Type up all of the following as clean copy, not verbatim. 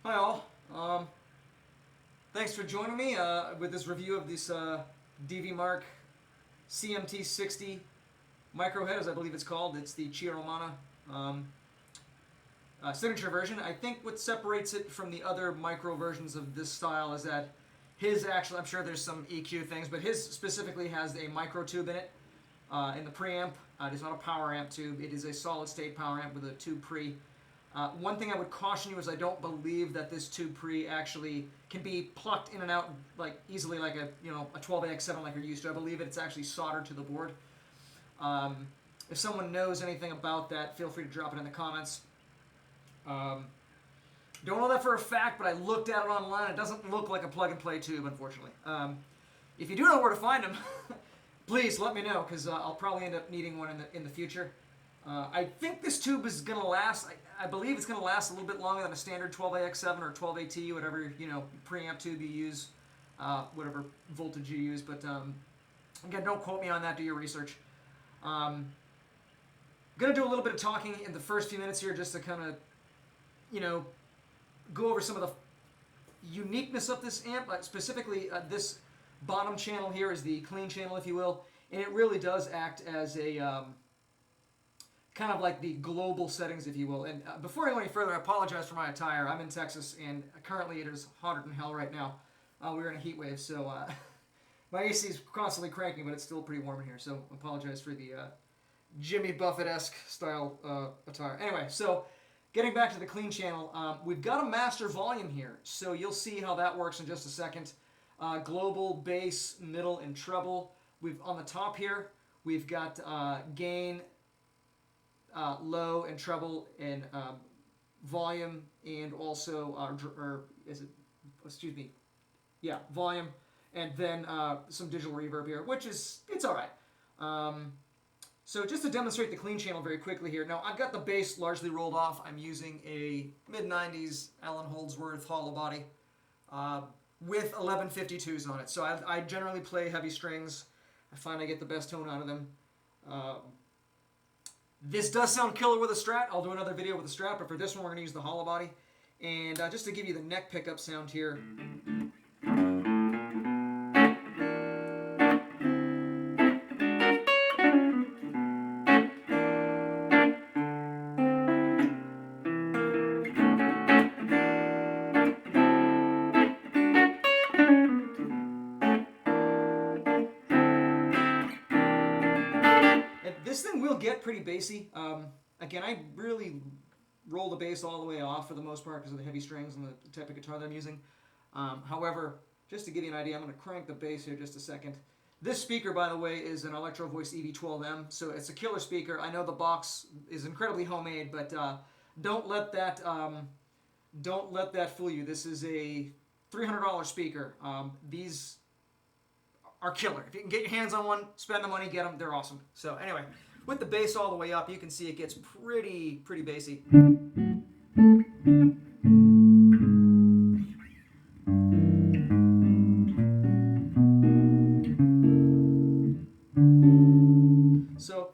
Hi all. Thanks for joining me with this review of this DV Mark CMT60 micro head, as I believe it's called. It's the Chia Romana signature version. I think what separates it from the other micro versions of this style is that his actually, I'm sure there's some EQ things, but his specifically has a micro tube in it in the preamp. It is not a power amp tube. It is a solid state power amp with a tube pre. One thing I would caution you is I don't believe that this tube pre actually can be plucked in and out like easily like a 12AX7 like you're used to. I believe it's actually soldered to the board. If someone knows anything about that, feel free to drop it in the comments. Don't know that for a fact, but I looked at it online. It doesn't look like a plug-and-play tube, unfortunately. If you do know where to find them, please let me know, because I'll probably end up needing one in the future. I think this tube is going to last, I believe it's going to last a little bit longer than a standard 12AX7 or 12AT, whatever, preamp tube you use, whatever voltage you use. But again, don't quote me on that, do your research. Going to do a little bit of talking in the first few minutes here just to kind of, go over some of the uniqueness of this amp. Specifically, this bottom channel here is the clean channel, if you will, and it really does act as a kind of like the global settings, if you will. And before I go any further, I apologize for my attire. I'm in Texas, and currently it is hotter than hell right now. We're in a heat wave, so my AC is constantly cranking, but it's still pretty warm in here, so I apologize for the Jimmy Buffett-esque style attire. Anyway, so getting back to the clean channel, we've got a master volume here, so you'll see how that works in just a second. Global, bass, middle, and treble. On the top here, we've got gain, low, and treble, and volume, and also, volume, and then some digital reverb here, which it's all right. So just to demonstrate the clean channel very quickly here. Now, I've got the bass largely rolled off. I'm using a mid-90s Allan Holdsworth hollow body with 1152s on it. So I generally play heavy strings. I find I get the best tone out of them. This does sound killer with a Strat. I'll do another video with a Strat, but for this one we're going to use the hollow body. And just to give you the neck pickup sound here. This thing will get pretty bassy. Again, I really roll the bass all the way off for the most part because of the heavy strings and the type of guitar that I'm using. However, just to give you an idea, I'm going to crank the bass here just a second. This speaker, by the way, is an Electro Voice EV12M, so it's a killer speaker. I know the box is incredibly homemade, but don't let that fool you. This is a $300 speaker. These are killer. If you can get your hands on one, spend the money, get them. They're awesome. So anyway, with the bass all the way up, you can see it gets pretty bassy. So,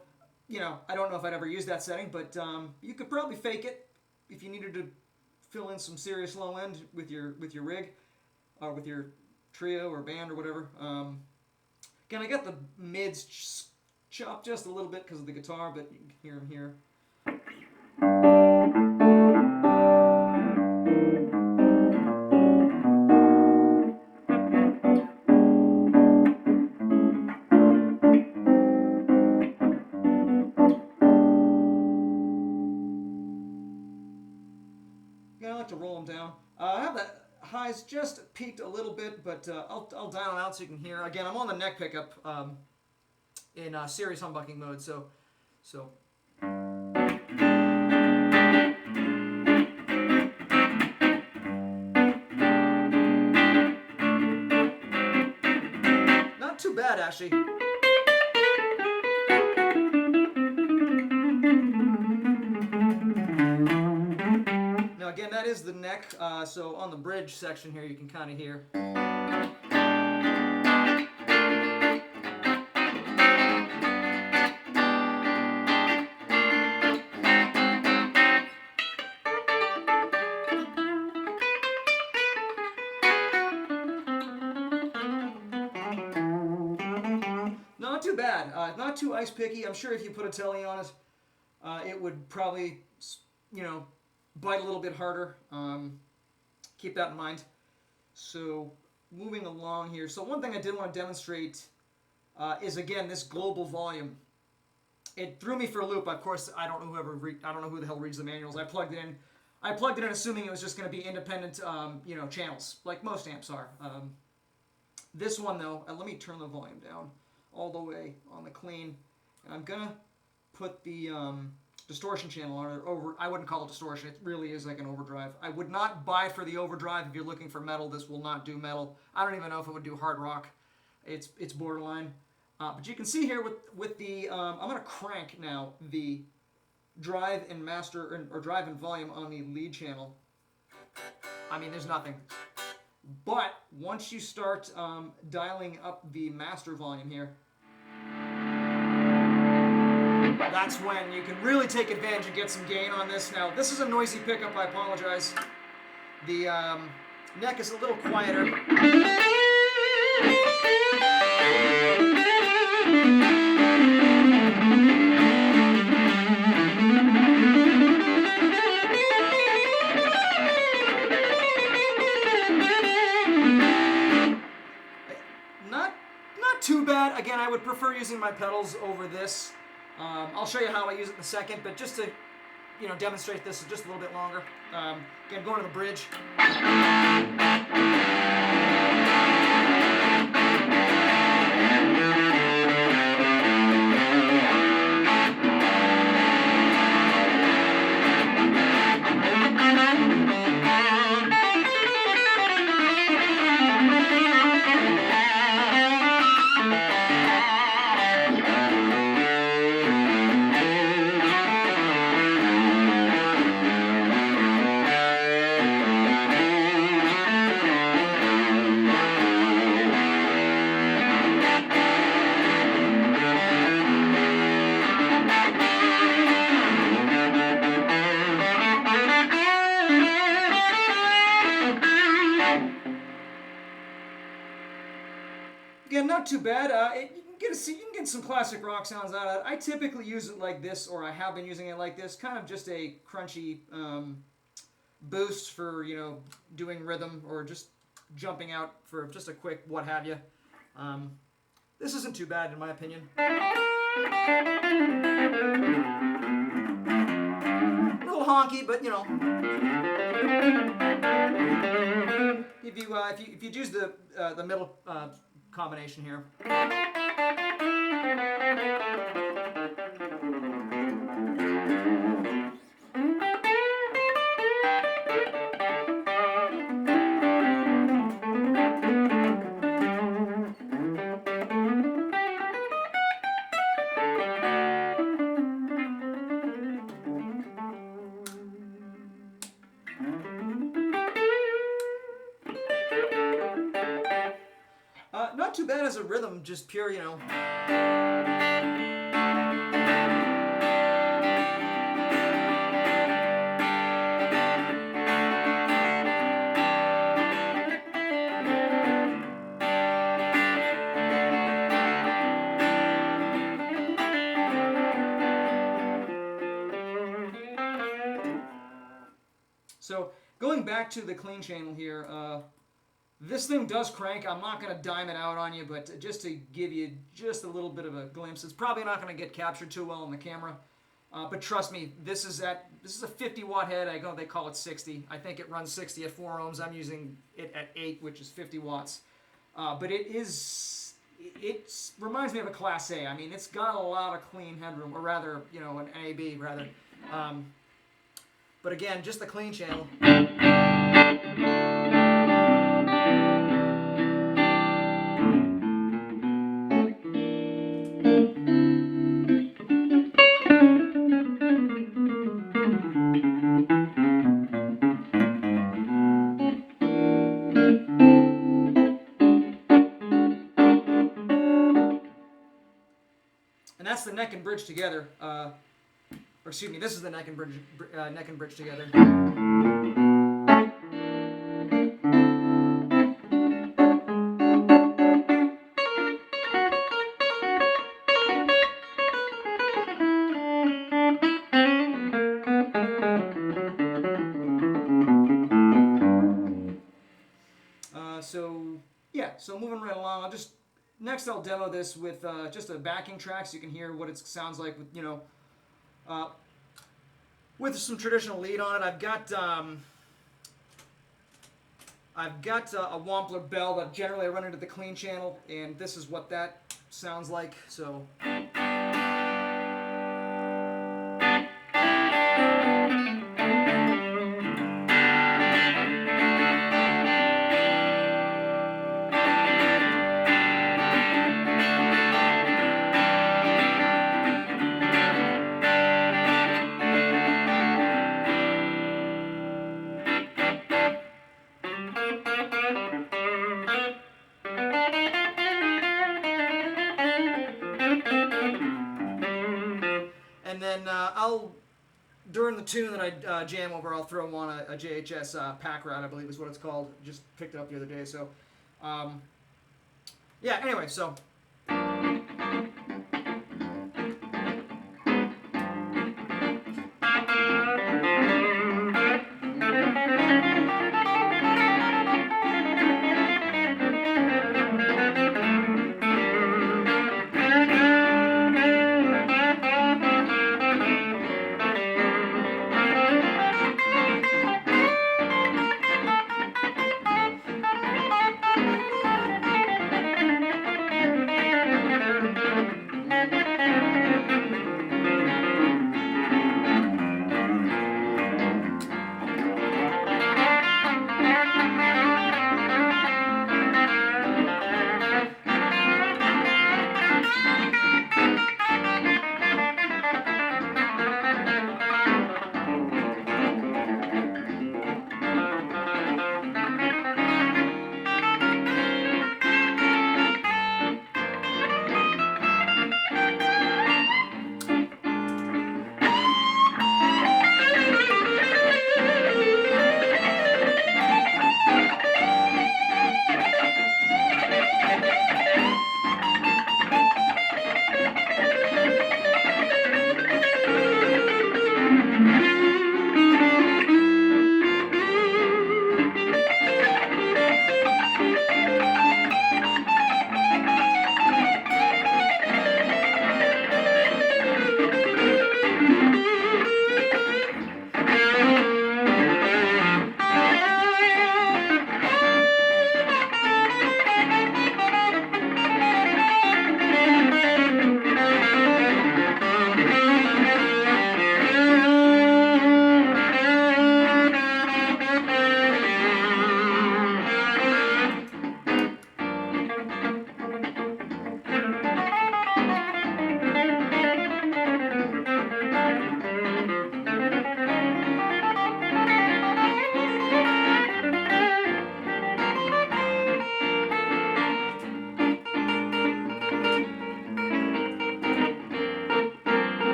I don't know if I'd ever use that setting, but you could probably fake it if you needed to fill in some serious low end with your rig, or with your trio or band or whatever. Again, I got the mids chopped just a little bit because of the guitar, but you can hear them here. Again, I like to roll them down. I have the highs just peaked a little bit, but I'll dial it out so you can hear. Again, I'm on the neck pickup in series humbucking mode, so. Not too bad, actually. Now again, that is the neck, so on the bridge section here you can kind of hear. bad. Not too ice picky. I'm sure if you put a telly on it, it would probably, you know, bite a little bit harder. Keep that in mind. So moving along here. So one thing I did want to demonstrate is, again, this global volume. It threw me for a loop. Of course, I don't know who the hell reads the manuals. I plugged it in. I plugged it in assuming it was just going to be independent, you know, channels, like most amps are. This one, though, let me turn the volume down all the way on the clean. And I'm going to put the distortion channel on it over. I wouldn't call it distortion. It really is like an overdrive. I would not buy for the overdrive if you're looking for metal. This will not do metal. I don't even know if it would do hard rock. It's borderline. But you can see here with the, I'm going to crank now the drive and master, or drive and volume on the lead channel. I mean, there's nothing. But once you start dialing up the master volume here, that's when you can really take advantage and get some gain on this. Now, this is a noisy pickup, I apologize. The neck is a little quieter. Not too bad. Again, I would prefer using my pedals over this. I'll show you how I use it in a second, but just to, you know, demonstrate this just a little bit longer. Again, going to the bridge. Again, not too bad. You can get some classic rock sounds out of it. I typically use it like this, or I have been using it like this, kind of just a crunchy boost for, you know, doing rhythm or just jumping out for just a quick what have you. This isn't too bad in my opinion. A little honky, but you know, if you use the middle combination here. Not too bad as a rhythm, just pure, you know. So, going back to the clean channel here, this thing does crank. I'm not going to dime it out on you, but just to give you just a little bit of a glimpse, it's probably not going to get captured too well on the camera. But trust me, this is a 50 watt head. They call it 60. I think it runs 60 at 4 ohms. I'm using it at 8, which is 50 watts. But it reminds me of a Class A. I mean, it's got a lot of clean headroom, or rather, you know, an AB rather. But again, just the clean channel. And that's the neck and bridge together. Or excuse me, this is the neck and bridge together. yeah, so moving right along, next I'll demo this with just a backing track so you can hear what it sounds like with, with some traditional lead on it. I've got a Wampler Belle that generally I run into the clean channel, and this is what that sounds like. So. And then during the tune that I jam over, I'll throw on a JHS Packrat, I believe is what it's called. Just picked it up the other day. So, yeah, anyway, so